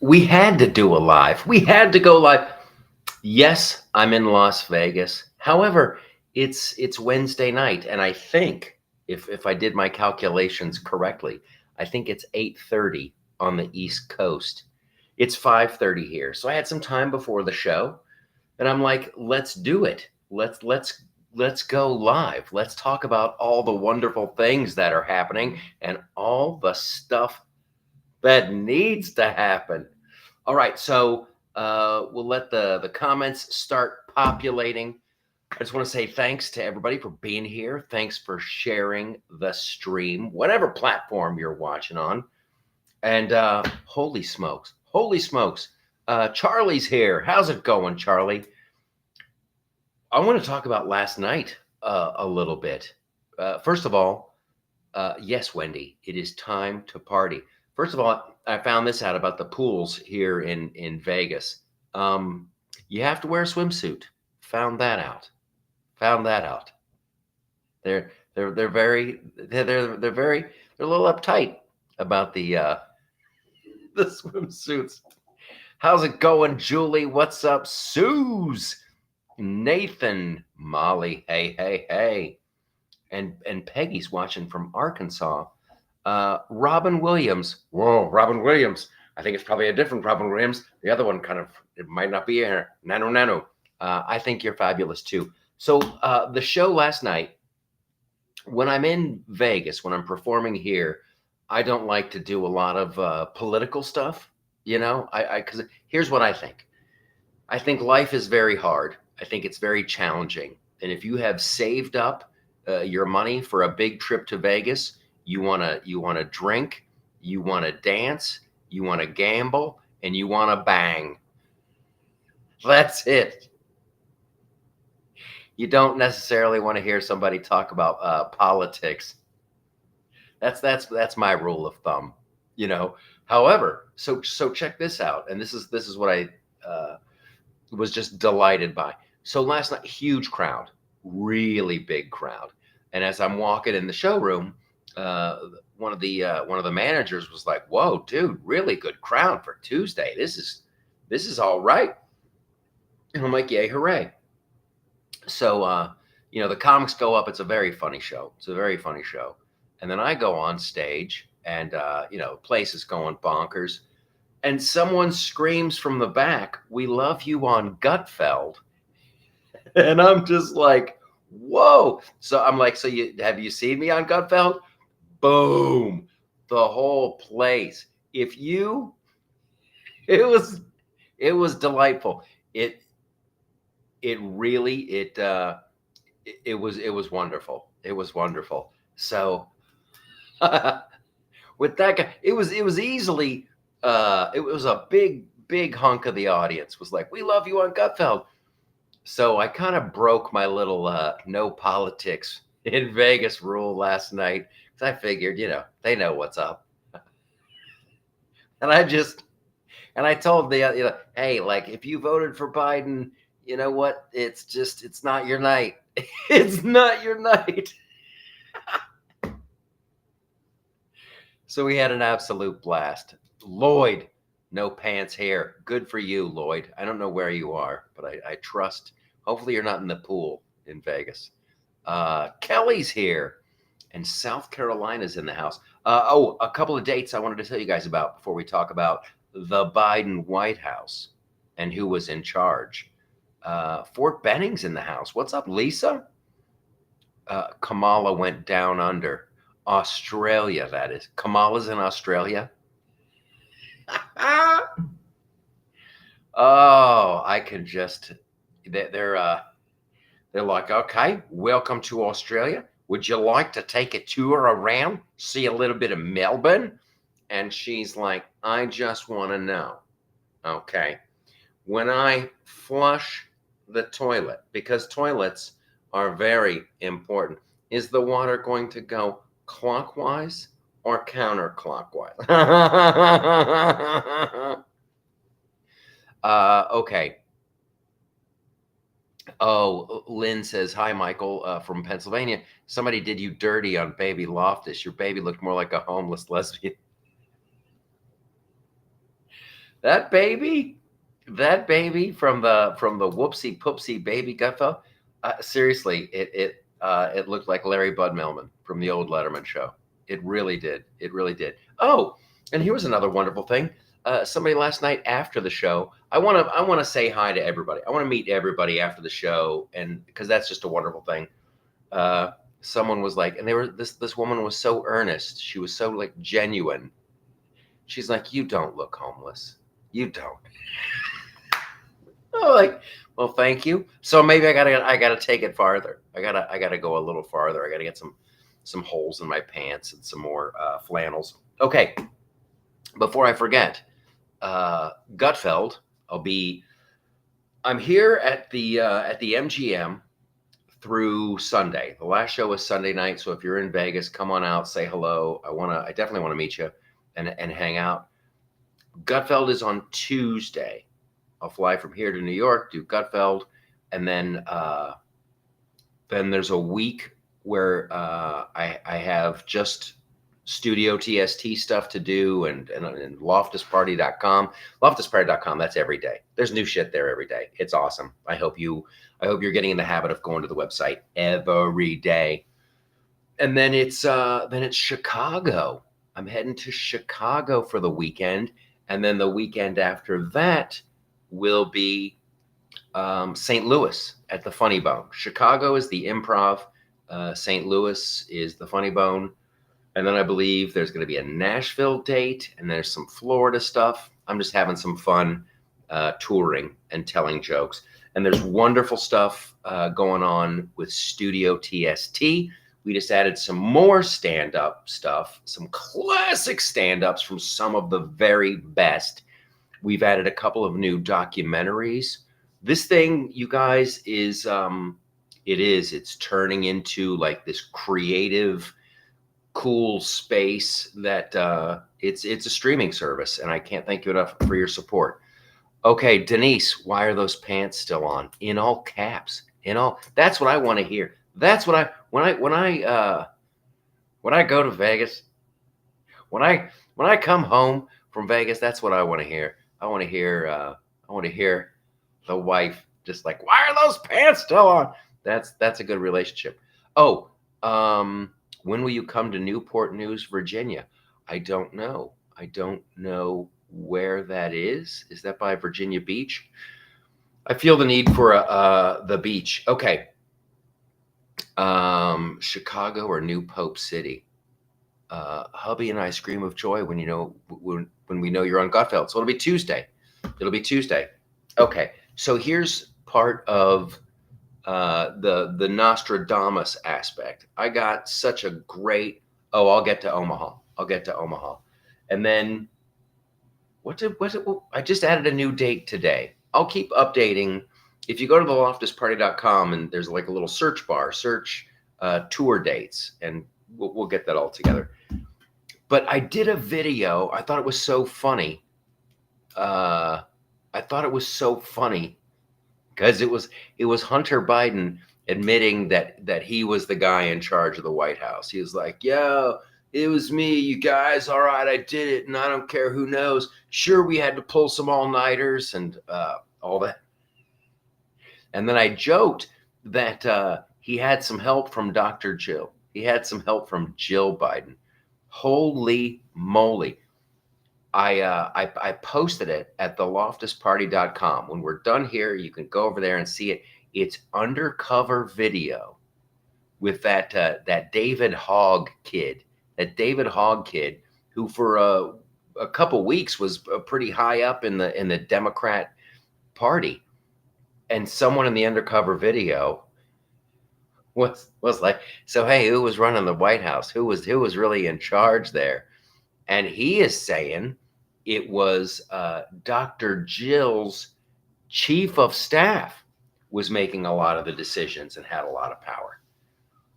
We had to do a live. We had to go live. Yes, I'm in Las Vegas. However, it's Wednesday night, and I think if I did my calculations correctly, I think it's 8:30 on the East Coast. It's 5:30 here. So I had some time before the show, and I'm like, let's do it. Let's go live. Let's talk about all the wonderful things that are happening and all the stuff that needs to happen. All right, so we'll let the comments start populating. I just want to say thanks to everybody for being here. Thanks for sharing the stream, whatever platform you're watching on. And holy smokes, Charlie's here. How's it going, Charlie? I want to talk about last night a little bit. First of all, yes, Wendy, it is time to party. First of all, I found this out about the pools here in Vegas. You have to wear a swimsuit. Found that out. Found that out. They're very they're a little uptight about the swimsuits. How's it going, Julie? What's up, Suze? Nathan, Molly, hey. And Peggy's watching from Arkansas. Robin Williams. Whoa, Robin Williams. I think it's probably a different Robin Williams. The other one it might not be here. Nano. I think you're fabulous too. So the show last night, when I'm in Vegas, when I'm performing here, I don't like to do a lot of political stuff. Because here's what I think. I think life is very hard. I think it's very challenging. And if you have saved up your money for a big trip to Vegas, you wanna drink, you wanna dance, you wanna gamble, and you wanna bang. That's it. You don't necessarily want to hear somebody talk about politics. That's my rule of thumb. However, so check this out, and this is what I was just delighted by. So last night, huge crowd, really big crowd, and as I'm walking in the showroom, one of the managers was like, "Whoa, dude, really good crowd for Tuesday. This is all right." And I'm like, "Yay, hooray!" So the comics go up. It's a very funny show. And then I go on stage, and place is going bonkers. And someone screams from the back, "We love you on Gutfeld." And I'm just like, whoa. So I'm like, "So have you seen me on Gutfeld?" Boom. The whole place. It was delightful. It really was wonderful. It was wonderful. So with that guy, it was easily it was a big hunk of the audience was like, "We love you on Gutfeld." So I kind of broke my little no politics in Vegas rule last night, because I figured, they know what's up. And I told hey, like, if you voted for Biden, you know what? It's not your night. It's not your night. So we had an absolute blast. Lloyd, no pants hair. Good for you, Lloyd. I don't know where you are, but I trust. Hopefully you're not in the pool in Vegas. Kelly's here, and South Carolina's in the house. A couple of dates I wanted to tell you guys about before we talk about the Biden White House and who was in charge. Fort Benning's in the house. What's up, Lisa? Kamala went down under. Australia, that is. Kamala's in Australia. Oh, I can just. They're like, "Okay, welcome to Australia. Would you like to take a tour around, see a little bit of Melbourne?" And she's like, "I just want to know, okay, when I flush the toilet, because toilets are very important, is the water going to go clockwise or counterclockwise?" Okay. Oh, Lynn says, "Hi, Michael, from Pennsylvania. Somebody did you dirty on baby Loftus. Your baby looked more like a homeless lesbian." that baby, from the whoopsie poopsie baby Gutfeld. Seriously, it looked like Larry Bud Millman from the old Letterman show. It really did. It really did. Oh, and here was another wonderful thing. Somebody last night after the show, I want to say hi to everybody. I want to meet everybody after the show, and because that's just a wonderful thing. Uh, Someone was like, and they were this woman was so earnest. She was so like genuine. She's like, "You don't look homeless. You don't." Oh, like, well, thank you. So maybe I gotta take it farther. I gotta go a little farther. I gotta get some holes in my pants and some more flannels. Okay, before I forget, Gutfeld. I'm here at the MGM through Sunday. The last show was Sunday night, so if you're in Vegas, come on out, say hello. I definitely want to meet you and hang out. Gutfeld is on Tuesday. I'll fly from here to New York, do Gutfeld, and then there's a week where I have just Studio TST stuff to do and loftusparty.com. Loftusparty.com, that's every day. There's new shit there every day. It's awesome. I hope you're getting in the habit of going to the website every day. And then it's Chicago. I'm heading to Chicago for the weekend, and then the weekend after that will be St. Louis at the Funny Bone. Chicago is the Improv. St. Louis is the Funny Bone. And then I believe there's going to be a Nashville date, and there's some Florida stuff. I'm just having some fun touring and telling jokes. And there's wonderful stuff going on with Studio TST. We just added some more stand-up stuff, some classic stand-ups from some of the very best. We've added a couple of new documentaries. This thing, you guys, it's turning into like this creative, cool space that it's a streaming service, and I can't thank you enough for your support. Okay, Denise, why are those pants still on? In all caps. That's what I want to hear. That's what when I go to Vegas, when I come home from Vegas, that's what I want to hear. I want to hear the wife just like, why are those pants still on? That's a good relationship. Oh, when will you come to Newport News, Virginia? I don't know. I don't know where that is. Is that by Virginia Beach? I feel the need for the beach. Okay. Chicago or New Pope City? Hubby and I scream of joy when we know you're on Gutfeld. So it'll be Tuesday. Okay. So here's part of the Nostradamus aspect. I got such a great. Oh, I'll get to Omaha. And then I just added a new date today. I'll keep updating. If you go to the loftusparty.com and there's like a little search bar, search tour dates, and we'll get that all together. But I did a video. I thought it was so funny. Because it was Hunter Biden admitting that he was the guy in charge of the White House. He was like, "Yo, it was me, you guys. All right, I did it, and I don't care who knows. Sure, we had to pull some all-nighters and all that." And then I joked that he had some help from Dr. Jill. He had some help from Jill Biden. Holy moly. I posted it at theloftusparty.com. When we're done here, you can go over there and see it. It's undercover video with that David Hogg kid. That David Hogg kid who for a couple weeks was pretty high up in the Democrat Party. And someone in the undercover video was like, so hey, who was running the White House? Who was really in charge there? And he is saying it was Dr. Jill's chief of staff was making a lot of the decisions and had a lot of power.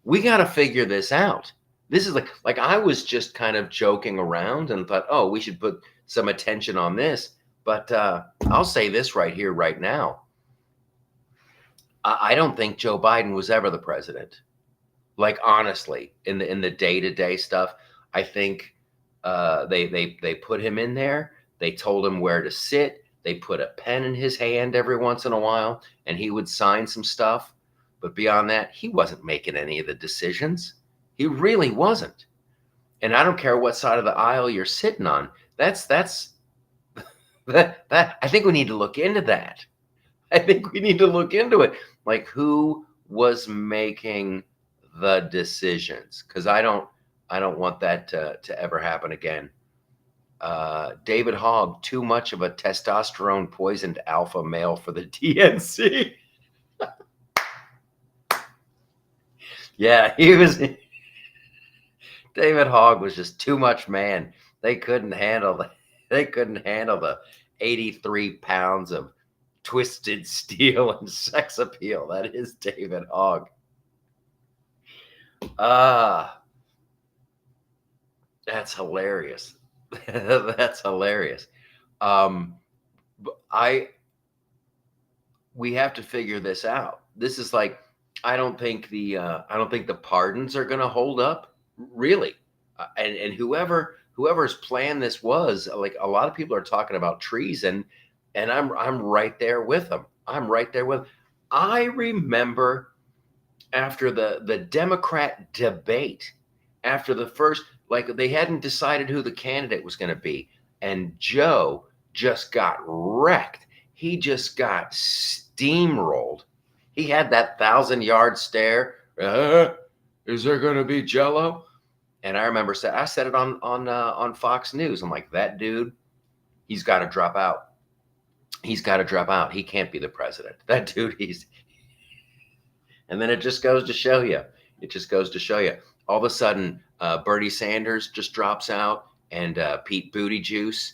We got to figure this out. This is like I was just kind of joking around and thought, oh, we should put some attention on this. But I'll say this right here, right now. I don't think Joe Biden was ever the president. Like, honestly, in the day-to-day stuff, I think they put him in there They told him where to sit. They put a pen in his hand every once in a while, and he would sign some stuff. But beyond that, he wasn't making any of the decisions. He really wasn't. And I don't care what side of the aisle you're sitting on. That's that I think we need to look into that. I think we need to look into it. Like, who was making the decisions? Because I don't want that to ever happen again. David Hogg, too much of a testosterone poisoned alpha male for the DNC. Yeah, he was. David Hogg was just too much man. They couldn't handle the 83 pounds of twisted steel and sex appeal. That is David Hogg. That's hilarious. That's hilarious. We have to figure this out. This is like, I don't think the pardons are going to hold up, really. And whoever's plan this was, like, a lot of people are talking about treason, and I'm right there with them. I'm right there with them. I remember after the Democrat debate, after the first, like, they hadn't decided who the candidate was going to be, and Joe just got wrecked. He just got steamrolled. He had that 1,000-yard stare. Is there going to be Jello? And I remember I said it on Fox News. I'm like, that dude, he's got to drop out. He's got to drop out. He can't be the president. That dude, and then it just goes to show you. It just goes to show you. All of a sudden, Bernie Sanders just drops out, and Pete Buttigieg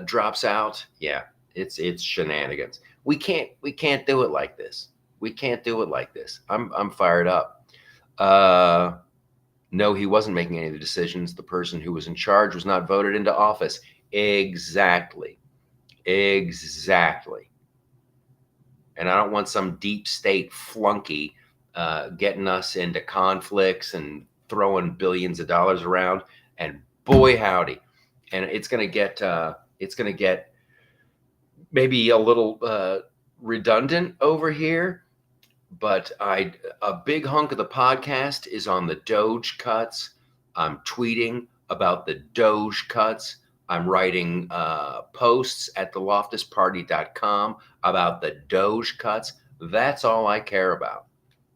drops out. Yeah, it's shenanigans. We can't do it like this. We can't do it like this. I'm fired up. No, he wasn't making any of the decisions. The person who was in charge was not voted into office. Exactly. And I don't want some deep state flunky getting us into conflicts and throwing billions of dollars around. And boy, howdy. And it's going to get maybe a little redundant over here. But a big hunk of the podcast is on the DOGE cuts. I'm tweeting about the DOGE cuts. I'm writing posts at theloftusparty.com about the DOGE cuts. That's all I care about.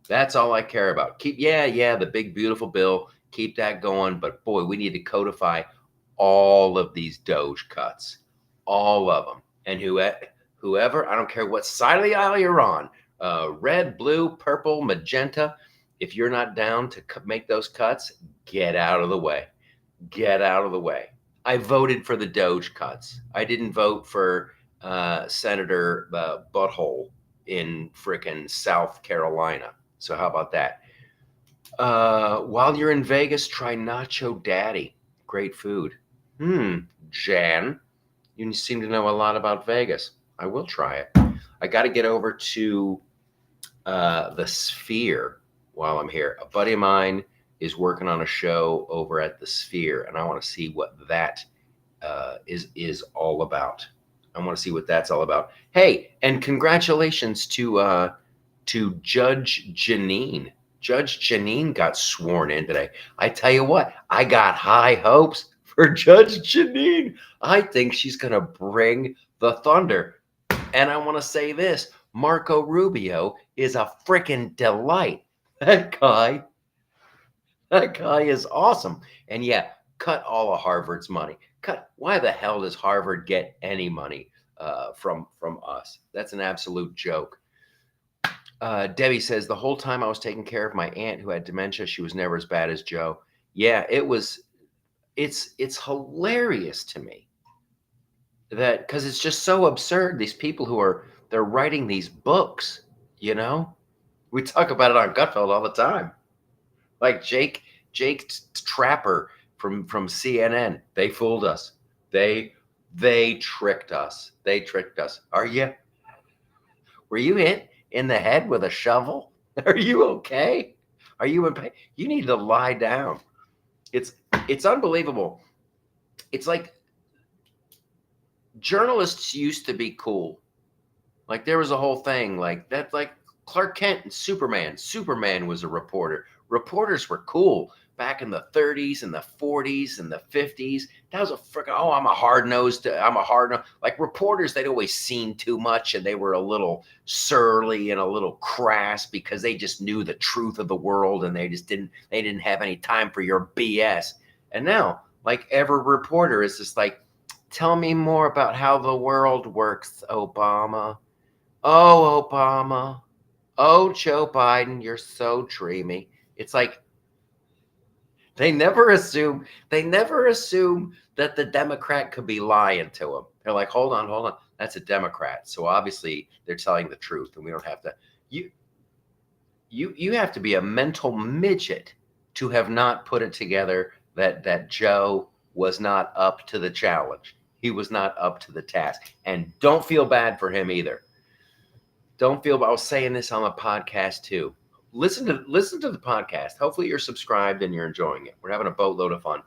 That's all I care about. Keep the big beautiful bill. Keep that going. But boy, we need to codify all of these DOGE cuts, all of them. And whoever, I don't care what side of the aisle you're on. Red, blue, purple, magenta. If you're not down to make those cuts, get out of the way. Get out of the way. I voted for the DOGE cuts. I didn't vote for Senator Butthole in frickin' South Carolina. So how about that? While you're in Vegas, try Nacho Daddy. Great food. Jan, you seem to know a lot about Vegas. I will try it. I got to get over to the Sphere while I'm here. A buddy of mine is working on a show over at the Sphere, and I want to see what that is all about. I want to see what that's all about. Hey, and congratulations to Judge Janine. Judge Janine got sworn in today. I tell you what, I got high hopes for Judge Janine. I think she's going to bring the thunder. And I want to say this, Marco Rubio is a freaking delight. That guy is awesome. And yeah, cut all of Harvard's money. Why the hell does Harvard get any money from us? That's an absolute joke. Debbie says, the whole time I was taking care of my aunt who had dementia, she was never as bad as Joe. Yeah, it's hilarious to me. That, because it's just so absurd. These people they're writing these books, you know. We talk about it on Gutfeld all the time. Like Jake Trapper from CNN. They fooled us. They tricked us. They tricked us. Were you hit in the head with a shovel? Are you okay? Are you in pain? You need to lie down. It's unbelievable. It's like, journalists used to be cool. Like there was a whole thing like that, like Clark Kent and Superman. Superman was a reporter. Reporters were cool back in the 30s and the 40s and the 50s. That was a freaking, oh, I'm a hard nosed. Like reporters, they'd always seen too much and they were a little surly and a little crass because they just knew the truth of the world and they didn't have any time for your BS. And now, like every reporter is just like, tell me more about how the world works, Obama. Oh, Obama. Oh, Joe Biden, you're so dreamy. It's like they never assume that the Democrat could be lying to them. They're like, hold on. That's a Democrat. So obviously they're telling the truth and we don't have to you you have to be a mental midget to have not put it together that Joe was not up to the challenge. He was not up to the task. And don't feel bad for him either. Don't feel. I was saying this on the podcast too. Listen to the podcast. Hopefully you're subscribed and you're enjoying it. We're having a boatload of fun.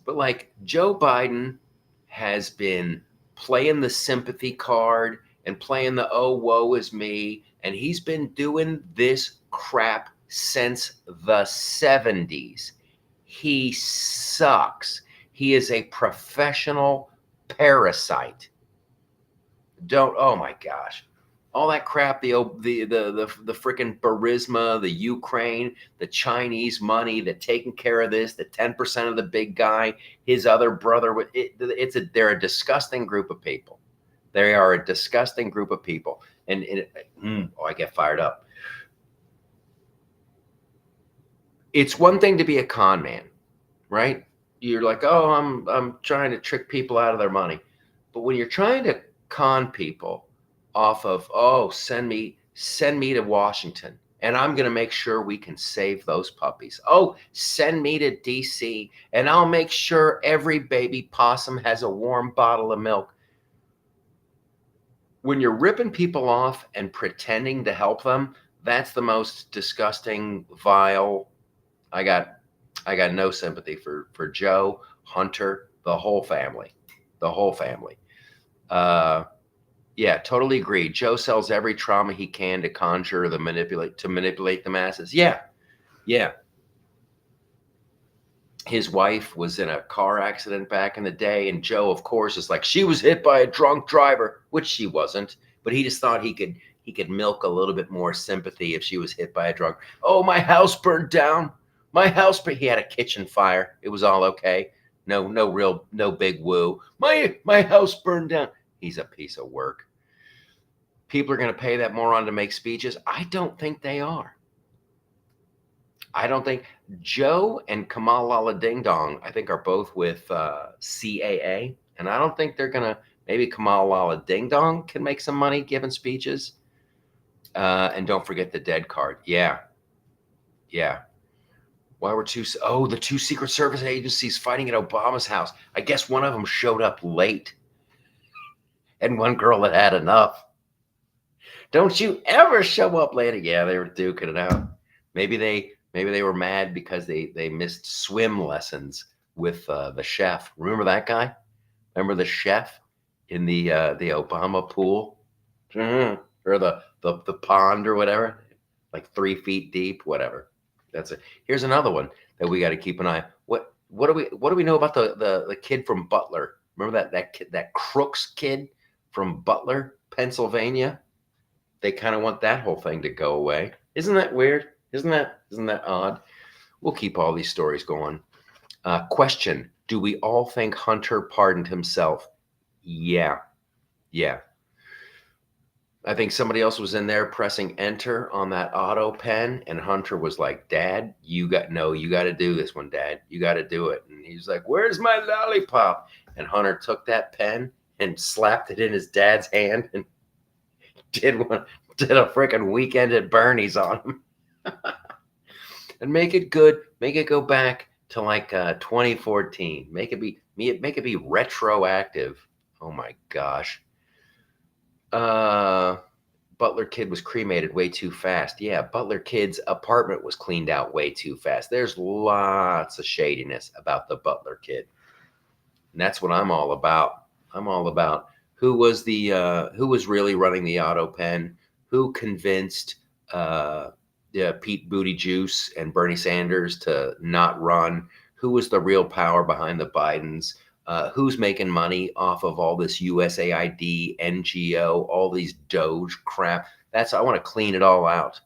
But like Joe Biden has been playing the sympathy card and playing the oh woe is me, and he's been doing this crap since the 70s. He sucks. He is a professional parasite. Don't. Oh my gosh. All that crap, the freaking Burisma, the Ukraine, the Chinese money, the taking care of this, the 10% of the big guy, his other brother. They're a disgusting group of people. They are a disgusting group of people. And I get fired up. It's one thing to be a con man, right? You're like, oh, I'm trying to trick people out of their money. But when you're trying to con people off of, oh, send me to Washington and I'm going to make sure we can save those puppies. Oh, send me to DC and I'll make sure every baby possum has a warm bottle of milk. When you're ripping people off and pretending to help them, that's the most disgusting, vile. I got no sympathy for Joe, Hunter, the whole family. Yeah, totally agree. Joe sells every trauma he can to conjure to manipulate the masses. Yeah. His wife was in a car accident back in the day, and Joe, of course, is like, she was hit by a drunk driver, which she wasn't, but he just thought he could milk a little bit more sympathy if she was hit by a drunk. Oh, my house burned down. He had a kitchen fire. It was all okay. No big woo. My house burned down. He's a piece of work. People are going to pay that moron to make speeches. I don't think they are. I don't think Joe and Kamalala Ding Dong, I think, are both with CAA. And I don't think they're going to, maybe Kamalala Ding Dong can make some money giving speeches. And don't forget the dead card. Yeah. Why were the two Secret Service agencies fighting at Obama's house? I guess one of them showed up late. And one girl had enough. Don't you ever show up late. Yeah, they were duking it out. Maybe they were mad because they missed swim lessons with the chef. Remember that guy? Remember the chef in the Obama pool? Or the pond or whatever? Like 3 feet deep, whatever. That's it. Here's another one that we got to keep an eye. What do we know about the kid from Butler? Remember that kid, that Crooks kid from Butler, Pennsylvania? They kind of want that whole thing to go away. Isn't that weird? Isn't that odd? We'll keep all these stories going. Question: do we all think Hunter pardoned himself? Yeah. I think somebody else was in there pressing enter on that auto pen, and Hunter was like, Dad, you got to do this one, Dad. You got to do it. And he's like, where's my lollipop? And Hunter took that pen and slapped it in his dad's hand and did a freaking weekend at Bernie's on him. And make it good. Make it go back to like 2014. Make it be retroactive. Oh my gosh. Butler kid was cremated way too fast. Yeah, Butler kid's apartment was cleaned out way too fast. There's lots of shadiness about the Butler kid. And that's what I'm all about. I'm all about who was really running the autopen, who convinced Pete Buttigieg and Bernie Sanders to not run, who was the real power behind the Bidens, who's making money off of all this USAID, NGO, all these DOGE crap. I want to clean it all out.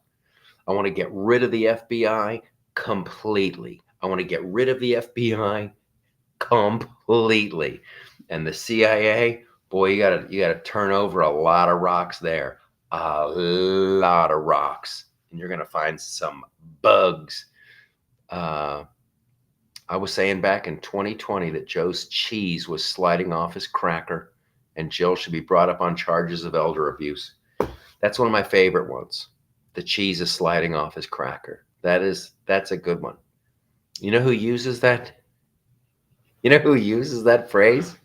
I want to get rid of the FBI completely. I want to get rid of the FBI completely. And the CIA, boy, you gotta turn over a lot of rocks there. A lot of rocks. And you're gonna find some bugs. I was saying back in 2020 that Joe's cheese was sliding off his cracker, and Jill should be brought up on charges of elder abuse. That's one of my favorite ones. The cheese is sliding off his cracker. That's a good one. You know who uses that? You know who uses that phrase?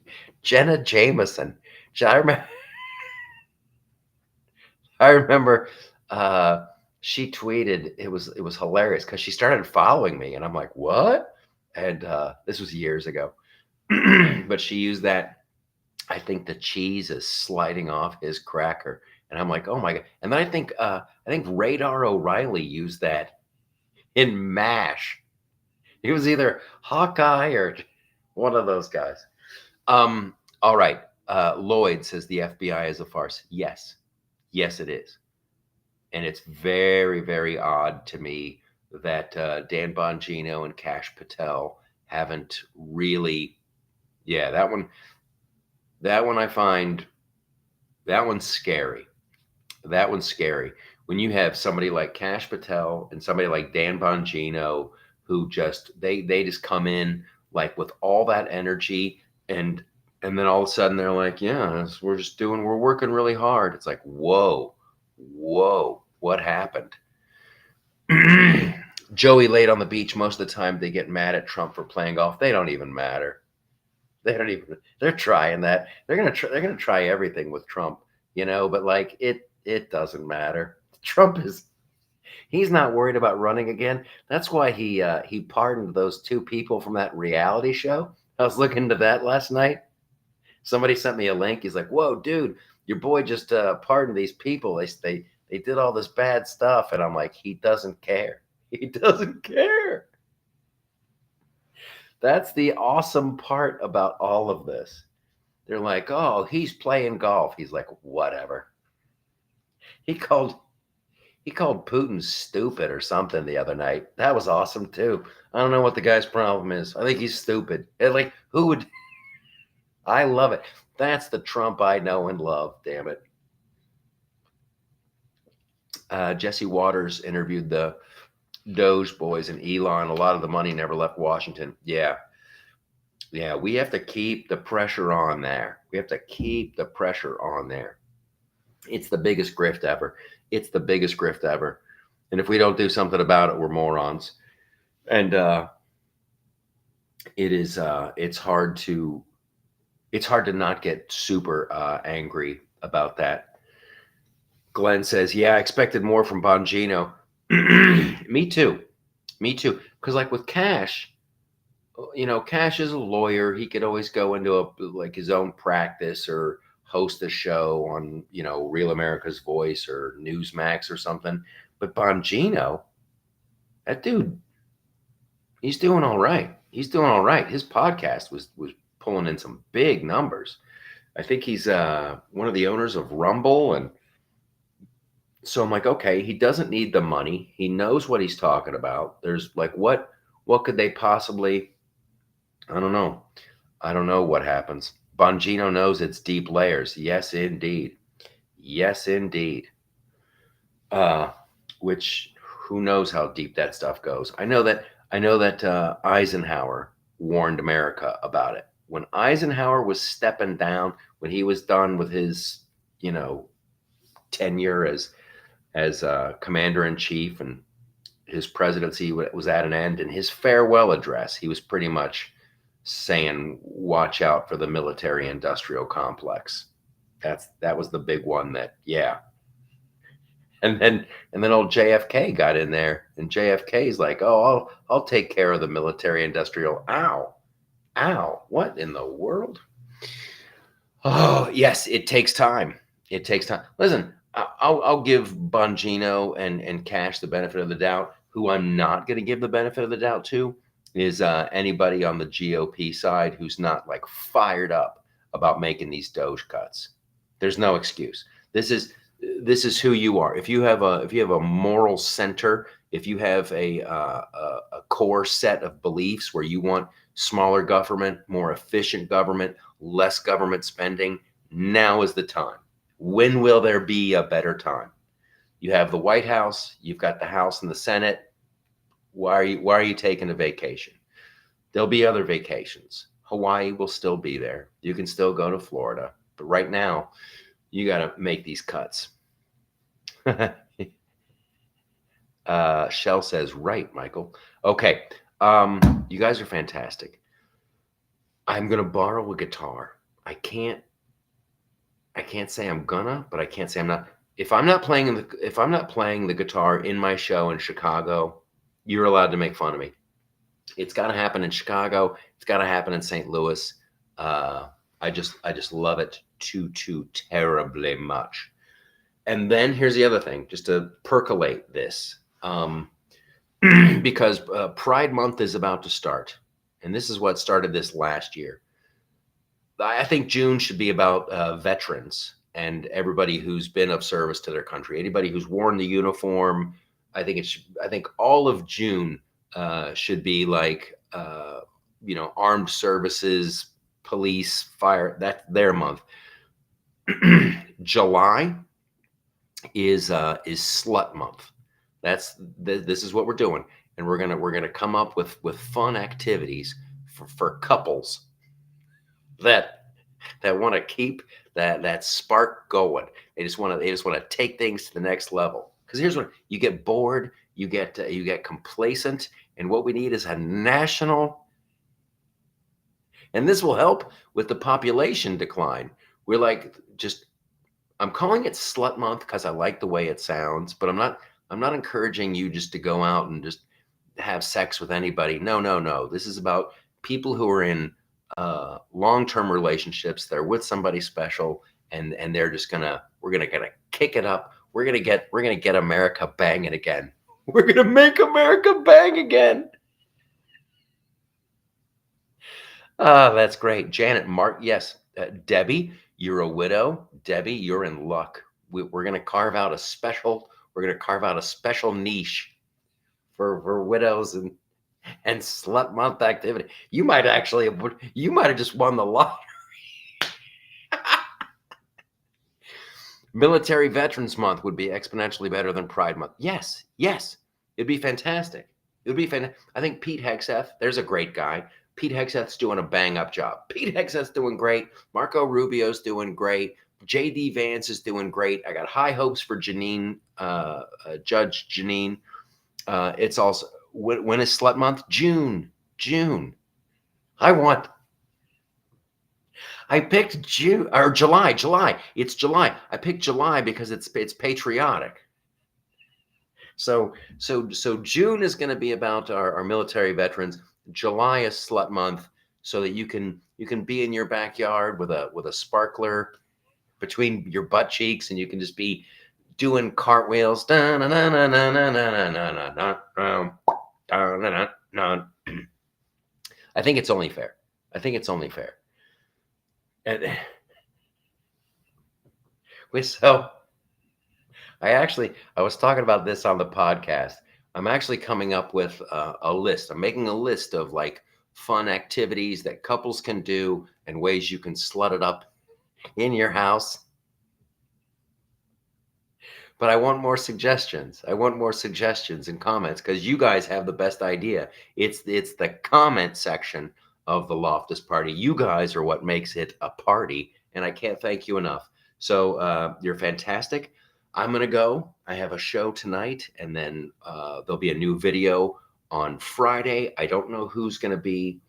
Jenna Jameson. I remember she tweeted, it was hilarious because she started following me and I'm like, what? And this was years ago. But she used that, I think the cheese is sliding off his cracker. And I'm like, oh my God. And then I think Radar O'Reilly used that in MASH. He was either Hawkeye or one of those guys. All right. Lloyd says the FBI is a farce. Yes. Yes, it is. And it's very, very odd to me that Dan Bongino and Kash Patel haven't really. Yeah, that one I find, that one's scary. That one's scary. When you have somebody like Kash Patel and somebody like Dan Bongino who they just come in like with all that energy and then all of a sudden they're like, yeah, we're working really hard. It's like, whoa, what happened? Joey laid on the beach. Most of the time they get mad at Trump for playing golf. They don't even matter. They're trying that. They're going to try everything with Trump, but like it doesn't matter. He's not worried about running again. That's why he pardoned those two people from that reality show. I was looking into that last night. Somebody sent me a link. He's like, whoa, dude, your boy just pardoned these people. They did all this bad stuff. And I'm like, he doesn't care. He doesn't care. That's the awesome part about all of this. They're like, oh, he's playing golf. He's like, whatever. He called Putin stupid or something the other night. That was awesome too. I don't know what the guy's problem is. I think he's stupid. And like, who would? I love it. That's the Trump I know and love. Damn it. Jesse Waters interviewed the DOGE boys and Elon. A lot of the money never left Washington. Yeah. We have to keep the pressure on there. It's the biggest grift ever. And if we don't do something about it, we're morons. And it's hard to not get super angry about that. Glenn says, yeah, I expected more from Bongino. Me too. Because like with Kash, Kash is a lawyer. He could always go into his own practice or host a show on, Real America's Voice or Newsmax or something. But Bongino, that dude, he's doing all right. His podcast was pulling in some big numbers. I think he's one of the owners of Rumble. And so I'm like, okay, he doesn't need the money. He knows what he's talking about. There's like, what could they possibly, I don't know what happens. Bongino knows it's deep layers. Yes, indeed. Which who knows how deep that stuff goes. I know that Eisenhower warned America about it. When Eisenhower was stepping down, when he was done with his, tenure as commander-in-chief and his presidency was at an end, in his farewell address, he was pretty much saying, watch out for the military-industrial complex. That was the big one that, yeah. And then old JFK got in there, and JFK's like, oh, I'll take care of the military-industrial. Ow, what in the world? Oh, yes, it takes time. It takes time. Listen, I'll give Bongino and Cash the benefit of the doubt. Who I'm not going to give the benefit of the doubt to is anybody on the GOP side who's not like fired up about making these Doge cuts. There's no excuse. This is who you are. If you have a moral center, if you have a core set of beliefs where you want smaller government, more efficient government, less government spending, now is the time. When will there be a better time? You have the White House, you've got the House and the Senate. Why are you taking a vacation? There'll be other vacations. Hawaii will still be there. You can still go to Florida. But right now, you got to make these cuts. Shell says, right, Michael. Okay. You guys are fantastic. I'm going to borrow a guitar. I can't say I'm gonna, but I can't say I'm not. If I'm not playing the guitar in my show in Chicago, you're allowed to make fun of me. It's got to happen in Chicago. It's got to happen in St. Louis. I just love it too terribly much. And then here's the other thing, just to percolate this, because Pride Month is about to start, and this is what started this last year. I think June should be about veterans and everybody who's been of service to their country. Anybody who's worn the uniform. I think all of June should be like armed services, police, fire. That's their month. July is slut month. This is what we're doing, and we're gonna come up with fun activities for couples that want to keep that spark going. They just want to take things to the next level. Because here's what you get: bored, you get complacent, and what we need is a national. And this will help with the population decline. We're like I'm calling it Slut Month because I like the way it sounds, but I'm not encouraging you just to go out and just have sex with anybody. No. This is about people who are in long-term relationships. They're with somebody special, and they're we're gonna kick it up. We're gonna get America banging again. We're gonna make America bang again. That's great. Janet, Mark, yes. Debbie, you're a widow. Debbie, you're in luck. We're gonna carve out a special niche for widows and slut month activity. You might have just won the lottery. Military Veterans Month would be exponentially better than Pride Month. Yes. It'd be fantastic. I think Pete Hegseth, there's a great guy. Pete Hegseth's doing a bang-up job. Pete Hegseth's doing great. Marco Rubio's doing great. J.D. Vance is doing great. I got high hopes for Janine, Judge Janine. It's also, when is Slut Month? June. I picked June or July. It's July. I picked July because it's patriotic. So June is going to be about our military veterans. July is Slut Month, so that you can be in your backyard with a sparkler between your butt cheeks, and you can just be doing cartwheels. I think it's only fair. And so I was talking about this on the podcast. I'm actually coming up with a list. I'm making a list of like fun activities that couples can do and ways you can slut it up in your house. But I want more suggestions. And comments, because you guys have the best idea. It's the comment section of the Loftus party. You guys are what makes it a party, and I can't thank you enough. So you're fantastic. I'm going to go. I have a show tonight, and then there'll be a new video on Friday. I don't know who's going to be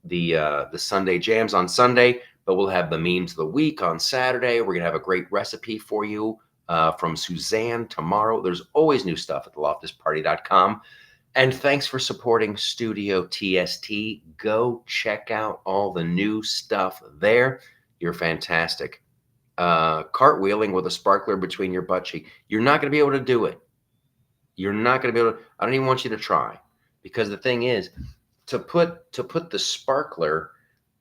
the Sunday jams on Sunday, but we'll have the memes of the week on Saturday. We're going to have a great recipe for you from Suzanne tomorrow. There's always new stuff at theloftusparty.com. And thanks for supporting Studio TST. Go check out all the new stuff there. You're fantastic. Cartwheeling with a sparkler between your butt cheek. You're not going to be able to do it. You're not going to be able to. I don't even want you to try, because the thing is, to put the sparkler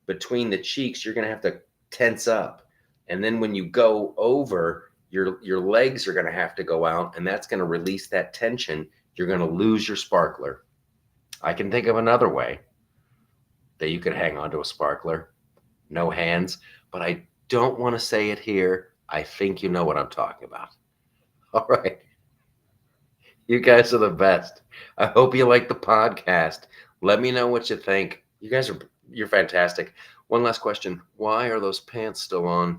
between the cheeks, you're going to have to tense up, and then when you go over, your legs are going to have to go out, and that's going to release that tension. You're going to lose your sparkler. I can think of another way that you could hang on to a sparkler. No hands, but I don't want to say it here. I think you know what I'm talking about. All right. You guys are the best. I hope you like the podcast. Let me know what you think. You're fantastic. One last question. Why are those pants still on?